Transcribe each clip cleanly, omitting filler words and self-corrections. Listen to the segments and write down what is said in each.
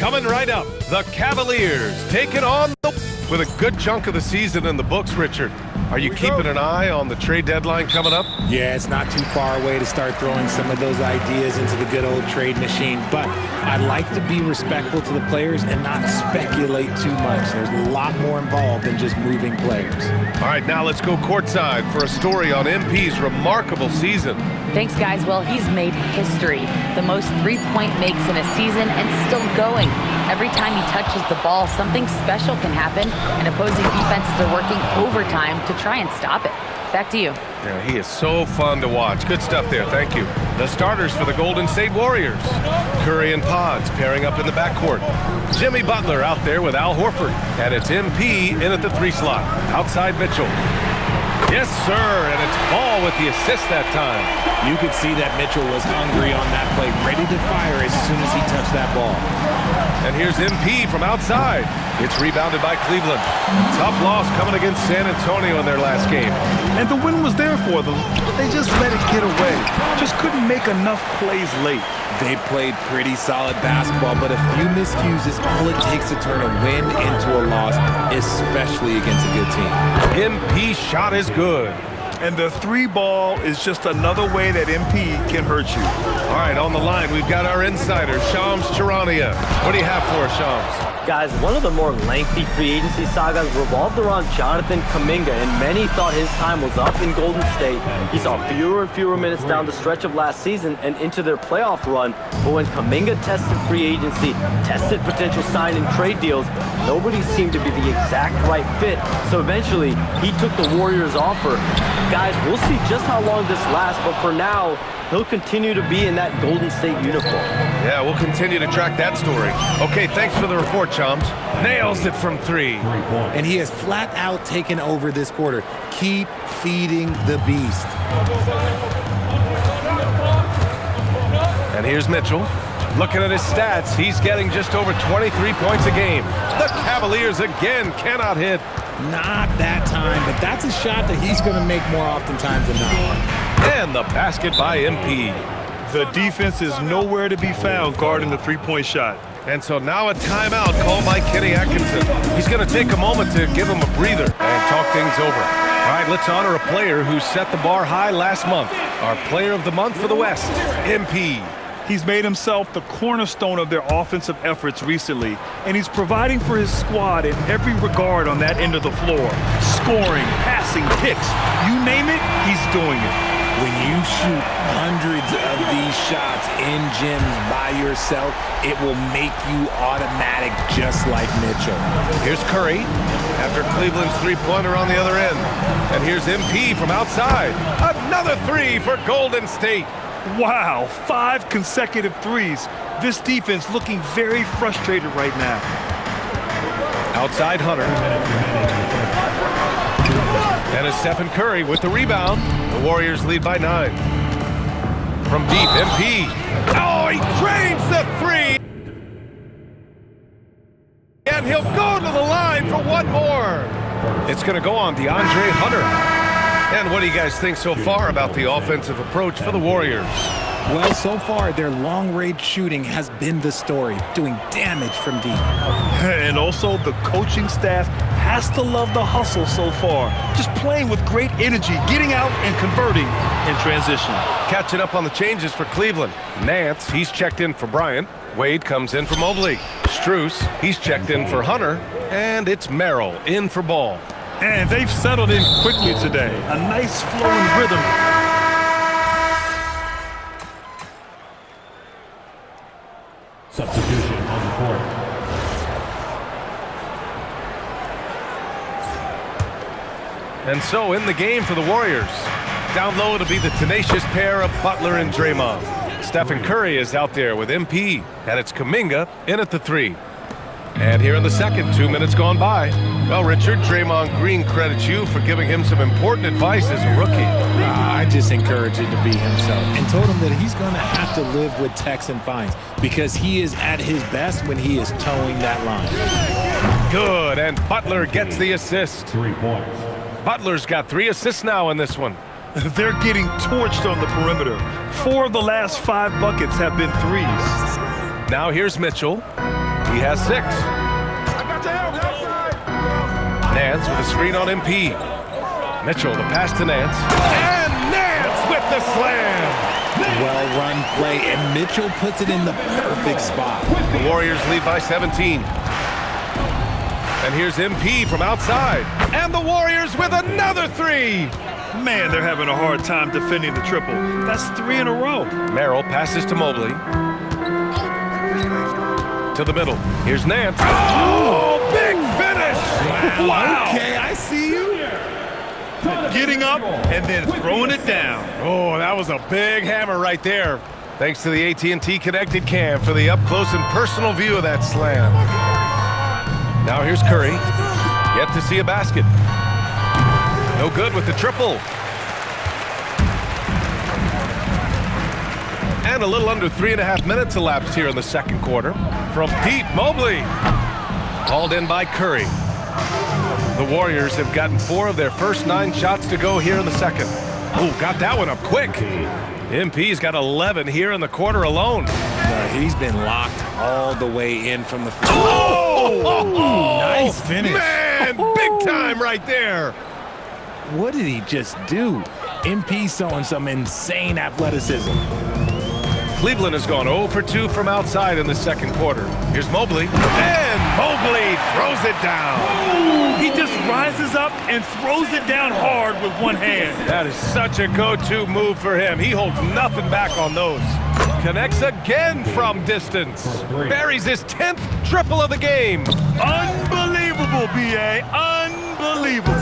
Coming right up, the Cavaliers taking on the... With a good chunk of the season in the books, Richard. Are you keeping an eye on the trade deadline coming up? Yeah, it's not too far away to start throwing some of those ideas into the good old trade machine. But I like to be respectful to the players and not speculate too much. There's a lot more involved than just moving players. All right, now let's go courtside for a story on MP's remarkable season. Thanks, guys. Well, he's made history. The most three-point makes in a season and still going. Every time he touches the ball, something special can happen, and opposing defenses are working overtime to try and stop it. Back to you. Yeah, he is so fun to watch. Good stuff there. Thank you. The starters for the Golden State Warriors. Curry and Pods pairing up in the backcourt. Jimmy Butler out there with Al Horford. And it's MP in at the 3 slot. Outside Mitchell. Yes, sir, and it's Ball with the assist that time. You could see that Mitchell was hungry on that play, ready to fire as soon as he touched that ball. And here's MP from outside. It's rebounded by Cleveland. Tough loss coming against San Antonio in their last game. And the win was there for them, but they just let it get away. Just couldn't make enough plays late. They played pretty solid basketball, but a few miscues is all it takes to turn a win into a loss, especially against a good team. MP's shot is good. And the 3 ball is just another way that MP can hurt you. All right, on the line, we've got our insider, Shams Charania. What do you have for us, Shams? Guys, one of the more lengthy free agency sagas revolved around Jonathan Kuminga, and many thought his time was up in Golden State. He saw fewer and fewer minutes down the stretch of last season and into their playoff run. But when Kuminga tested free agency, tested potential sign and trade deals, nobody seemed to be the exact right fit. So eventually, he took the Warriors' offer. Guys, we'll see just how long this lasts, but for now, he'll continue to be in that Golden State uniform. Yeah, we'll continue to track that story. Okay, thanks for the report, Chums. Nails it from 3. And he has flat out taken over this quarter. Keep feeding the beast. And here's Mitchell. Looking at his stats, he's getting just over 23 points a game. The Cavaliers again cannot hit. Not that time, but that's a shot that he's going to make more oftentimes than not. And the basket by MP. The defense is nowhere to be found guarding the 3-point shot. And so now a timeout called by Kenny Atkinson. He's going to take a moment to give him a breather and talk things over. All right, let's honor a player who set the bar high last month. Our player of the month for the West, MP. He's made himself the cornerstone of their offensive efforts recently, and he's providing for his squad in every regard on that end of the floor. Scoring, passing, kicks, you name it, he's doing it. When you shoot hundreds of these shots in gyms by yourself, it will make you automatic just like Mitchell. Here's Curry after Cleveland's 3-pointer on the other end. And here's MP from outside. Another 3 for Golden State. Wow, 5 consecutive threes. This defense looking very frustrated right now. Outside Hunter. And it's Stephen Curry with the rebound. The Warriors lead by 9. From deep, MP. Oh, he drains the 3. And he'll go to the line for one more. It's going to go on DeAndre Hunter. And what do you guys think so far about the offensive approach for the Warriors? Well, so far, their long-range shooting has been the story, doing damage from deep. And also, the coaching staff has to love the hustle so far. Just playing with great energy, getting out and converting in transition. Catching up on the changes for Cleveland. Nance, he's checked in for Bryant. Wade comes in for Mobley. Strus, he's checked in for Hunter. And it's Merrill in for Ball. And they've settled in quickly today. A nice flowing rhythm. Substitution on the court. And so in the game for the Warriors. Down low, it'll be the tenacious pair of Butler and Draymond. Stephen Curry is out there with MP. And it's Kuminga in at the 3. And here in the second, 2 minutes gone by. Well, Richard, Draymond Green credits you for giving him some important advice as a rookie. I just encouraged him to be himself and told him that he's going to have to live with techs and fines because he is at his best when he is towing that line. Good, and Butler gets the assist. 3 points. Butler's got 3 assists now in this one. They're getting torched on the perimeter. 4 of the last 5 buckets have been threes. Now here's Mitchell. He has 6. Nance with a screen on MP. Mitchell the pass to Nance. And Nance with the slam. Well-run play, and Mitchell puts it in the perfect spot. The Warriors lead by 17. And here's MP from outside. And the Warriors with another 3. Man, they're having a hard time defending the triple. That's 3 in a row. Merrill passes to Mobley. To the middle. Here's Nance. Oh, big finish! Wow. Okay, I see you. Getting up and then throwing it down. Oh, that was a big hammer right there. Thanks to the AT&T Connected Cam for the up-close and personal view of that slam. Now here's Curry. Yet to see a basket. No good with the triple. And a little under 3.5 minutes elapsed here in the second quarter. From deep, Mobley. Hauled in by Curry. The Warriors have gotten 4 of their first 9 shots to go here in the second. Oh, got that one up quick. MP's got 11 here in the quarter alone. He's been locked all the way in from the floor. Oh, nice finish. Man, big time right there. What did he just do? MP showing some insane athleticism. Cleveland has gone 0 for 2 from outside in the second quarter. Here's Mobley. And Mobley throws it down. He just rises up and throws it down hard with one hand. That is such a go-to move for him. He holds nothing back on those. Connects again from distance. Buries his 10th triple of the game. Unbelievable, B.A. Unbelievable.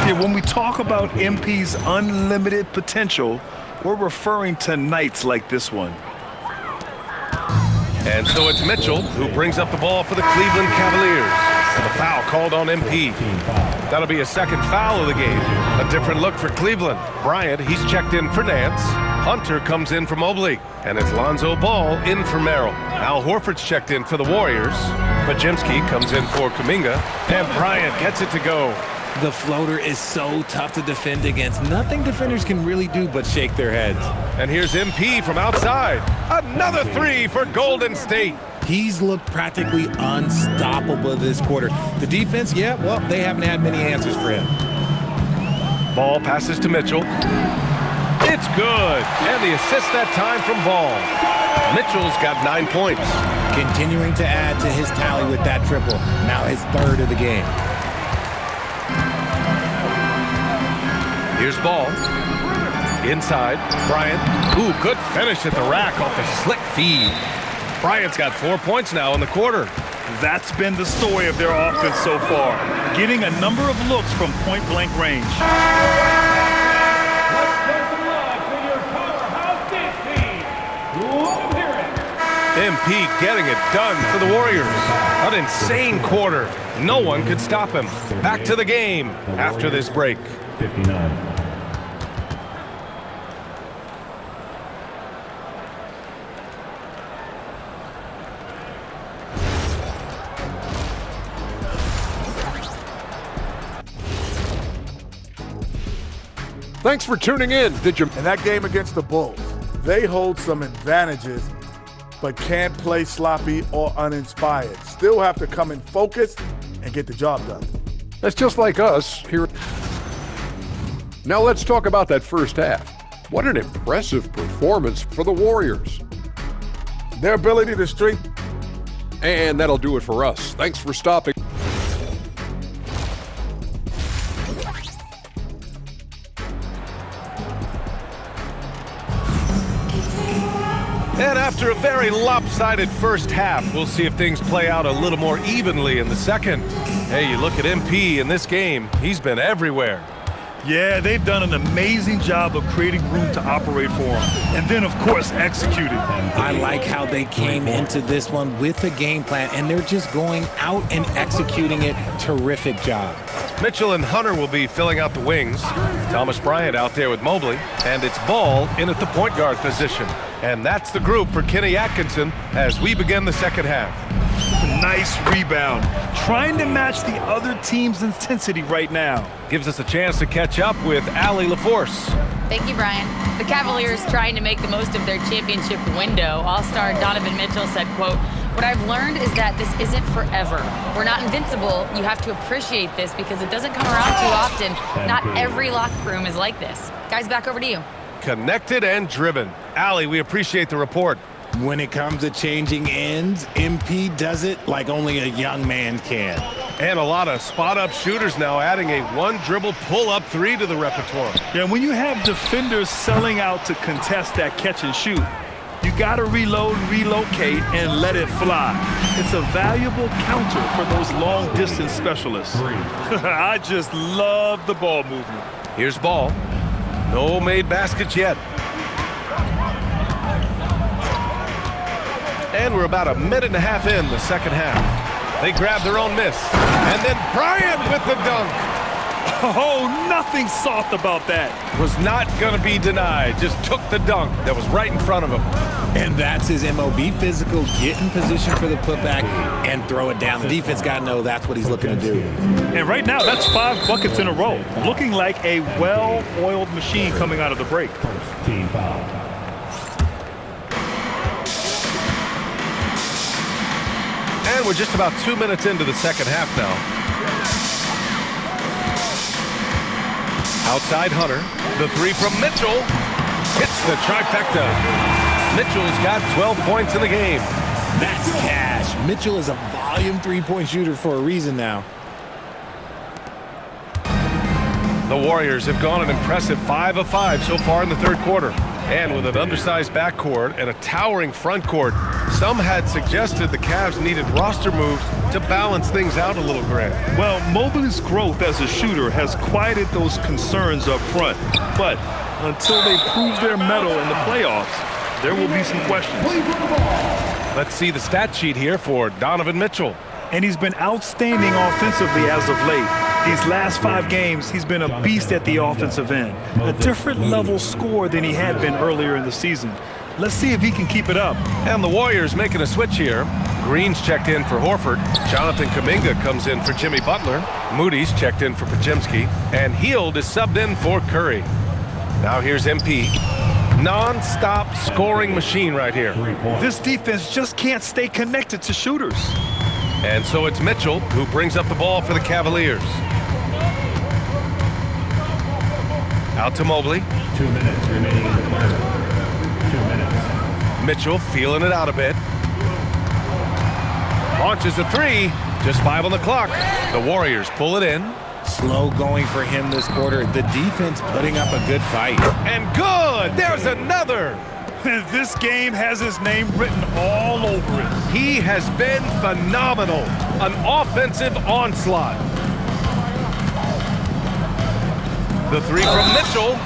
Yeah, when we talk about MP's unlimited potential, we're referring to nights like this one. And so it's Mitchell who brings up the ball for the Cleveland Cavaliers. And the foul called on MP. That'll be a second foul of the game. A different look for Cleveland. Bryant, he's checked in for Nance. Hunter comes in for Mobley. And it's Lonzo Ball in for Merrill. Al Horford's checked in for the Warriors. Pajimski comes in for Kuminga. And Bryant gets it to go. The floater is so tough to defend against. Nothing defenders can really do but shake their heads. And here's MP from outside. Another 3 for Golden State. He's looked practically unstoppable this quarter. The defense, yeah, well, they haven't had many answers for him. Ball passes to Mitchell. It's good. And the assist that time from Ball. Mitchell's got 9 points. Continuing to add to his tally with that triple. Now his 3rd of the game. Here's Ball. Inside, Bryant. Ooh, good finish at the rack off the slick feed. Bryant's got 4 points now in the quarter. That's been the story of their offense so far, getting a number of looks from point-blank range. MP getting it done for the Warriors. An insane quarter. No one could stop him. Back to the game after this break. 59. Thanks for tuning in. In that game against the Bulls, they hold some advantages, but can't play sloppy or uninspired. Still have to come in focused and get the job done. That's just like us here. Now let's talk about that first half. What an impressive performance for the Warriors. Their ability to string. And that'll do it for us. Thanks for stopping. And after a very lopsided first half, we'll see if things play out a little more evenly in the second. Hey, you look at MP in this game, he's been everywhere. Yeah, they've done an amazing job of creating room to operate for him. And then, of course, executing. I like how they came into this one with a game plan, and they're just going out and executing it. Terrific job. Mitchell and Hunter will be filling out the wings. Thomas Bryant out there with Mobley. And it's Ball in at the point guard position. And that's the group for Kenny Atkinson as we begin the second half. Nice rebound. Trying to match the other team's intensity right now. Gives us a chance to catch up with Allie LaForce. Thank you, Brian. The Cavaliers trying to make the most of their championship window. All-star Donovan Mitchell said, quote, What I've learned is that this isn't forever. We're not invincible. You have to appreciate this because it doesn't come around too often. Not every locker room is like this. Guys, back over to you. Connected and driven. Allie, we appreciate the report. When it comes to changing ends, MP does it like only a young man can. And a lot of spot-up shooters now, adding a one-dribble pull-up three to the repertoire. Yeah, when you have defenders selling out to contest that catch and shoot, you got to reload, relocate, and let it fly. It's a valuable counter for those long-distance specialists. I just love the ball movement. Here's ball. No made baskets yet. And we're about a minute and a half in the second half. They grab their own miss. And then Bryant with the dunk. Oh, nothing soft about that. Was not going to be denied. Just took the dunk that was right in front of him. And that's his MOB physical, get in position for the putback and throw it down. The defense got to know that's what he's looking to do. And right now, that's 5 buckets in a row. Looking like a well-oiled machine coming out of the break. Team foul. And we're just about 2 minutes into the second half now. Outside Hunter. The three from Mitchell. Hits the trifecta. Mitchell's got 12 points in the game. That's cash. Mitchell is a volume three-point shooter for a reason now. The Warriors have gone an impressive 5 of 5 so far in the third quarter. And with an undersized backcourt and a towering front court, some had suggested the Cavs needed roster moves to balance things out a little, Grant. Well, Mobley's growth as a shooter has quieted those concerns up front. But until they prove their mettle in the playoffs, there will be some questions. Let's see the stat sheet here for Donovan Mitchell. And he's been outstanding offensively as of late. These last 5 games, he's been a beast at the offensive end. A different level score than he had been earlier in the season. Let's see if he can keep it up. And the Warriors making a switch here. Green's checked in for Horford. Jonathan Kuminga comes in for Jimmy Butler. Moody's checked in for Podziemski. And Hield is subbed in for Curry. Now here's MP. Non-stop scoring machine right here. This defense just can't stay connected to shooters. And so it's Mitchell who brings up the ball for the Cavaliers. Out to Mobley. 2 minutes remaining in the third. 2 minutes. Mitchell feeling it out a bit. Launches a three. Just 5 on the clock. The Warriors pull it in. Slow going for him this quarter. The defense putting up a good fight. And good! There's another! This game has his name written all over it. He has been phenomenal. An offensive onslaught. The three from Mitchell.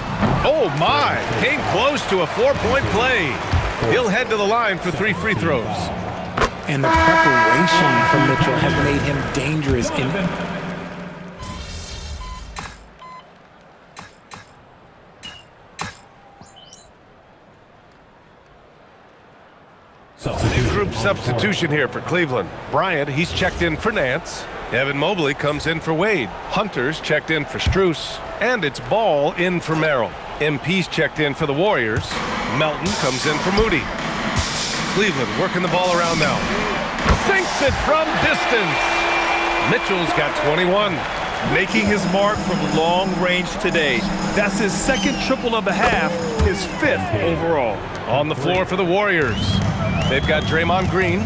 Oh my, came close to a 4-point play. He'll head to the line for 3 free throws. And the preparation from Mitchell has made him dangerous in New group substitution here for Cleveland. Bryant, he's checked in for Nance. Evan Mobley comes in for Wade. Hunter's checked in for Strus. And it's Ball in for Merrill. MP's checked in for the Warriors. Melton comes in for Moody. Cleveland working the ball around now. Sinks it from distance. Mitchell's got 21. Making his mark from long range today. That's his second triple of the half, his 5th overall. On the floor for the Warriors. They've got Draymond Green.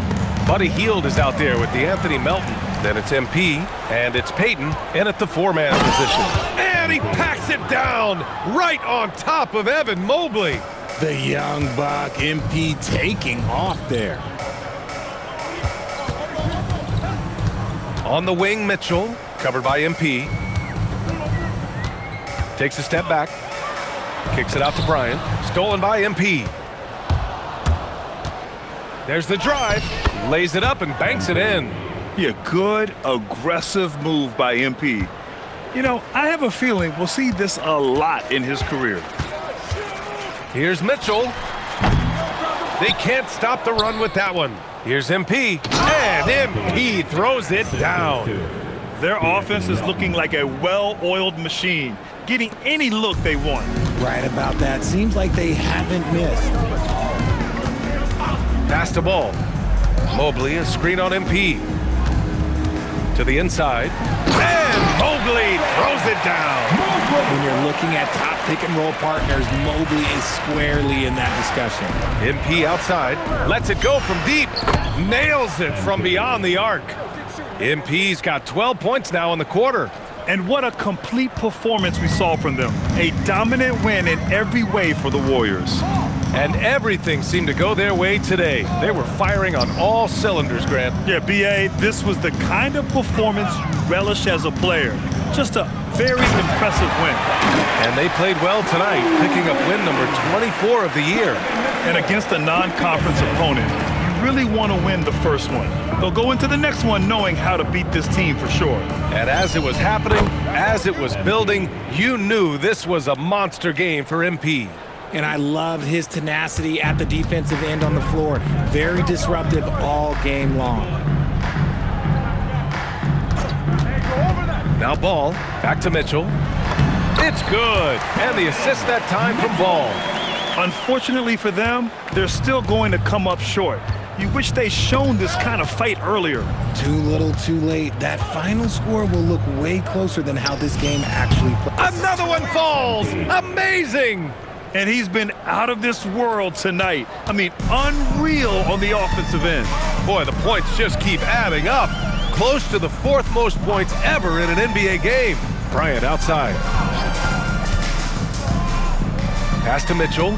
Buddy Hield is out there with DeAnthony Melton. Then it's MP, and it's Payton in at the 4-man position. And he packs it down right on top of Evan Mobley. the young buck. MP taking off there. On the wing, Mitchell, covered by MP. Takes a step back. Kicks it out to Bryant. Stolen by MP. There's the drive. Lays it up and banks it in. Yeah, good, aggressive move by MP. You know, I have a feeling we'll see this a lot in his career. Here's Mitchell. They can't stop the run with that one. Here's MP. And MP throws it down. Their offense is looking like a well-oiled machine, getting any look they want. Right about that. Seems like they haven't missed. Pass the ball. Mobley, a screen on MP. To the inside. And Mobley throws it down. When you're looking at top pick-and-roll partners, Mobley is squarely in that discussion. MP outside. Lets it go from deep. Nails it from beyond the arc. MP's got 12 points now in the quarter. And what a complete performance we saw from them. A dominant win in every way for the Warriors. And everything seemed to go their way today. They were firing on all cylinders, Grant. Yeah, B.A., this was the kind of performance you relish as a player. Just a very impressive win. And they played well tonight, picking up win number 24 of the year. And against a non-conference opponent, you really want to win the first one. They'll go into the next one knowing how to beat this team for sure. And as it was happening, as it was building, you knew this was a monster game for MP. And I loved his tenacity at the defensive end on the floor. Very disruptive all game long. Now Ball, back to Mitchell. It's good, and the assist that time from Ball. Unfortunately for them, they're still going to come up short. You wish they'd shown this kind of fight earlier. Too little, too late. That final score will look way closer than how this game actually plays. Another one falls! Amazing! And he's been out of this world tonight. I mean, unreal on the offensive end. Boy, the points just keep adding up. Close to the fourth most points ever in an NBA game. Bryant outside. Pass to Mitchell.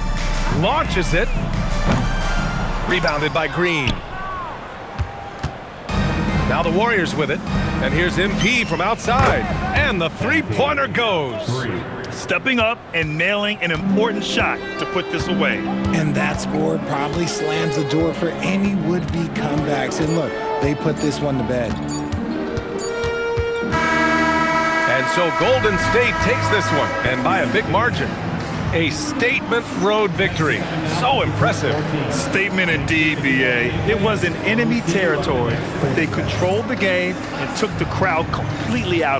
Launches it. Rebounded by Green. Now the Warriors with it. And here's MP from outside. And the three-pointer goes. Stepping up and nailing an important shot to put this away. And that score probably slams the door for any would-be comebacks. And look, they put this one to bed. And so Golden State takes this one, and by a big margin. A statement road victory. So impressive. Statement indeed, B.A. It was in enemy territory, but they controlled the game and took the crowd completely out of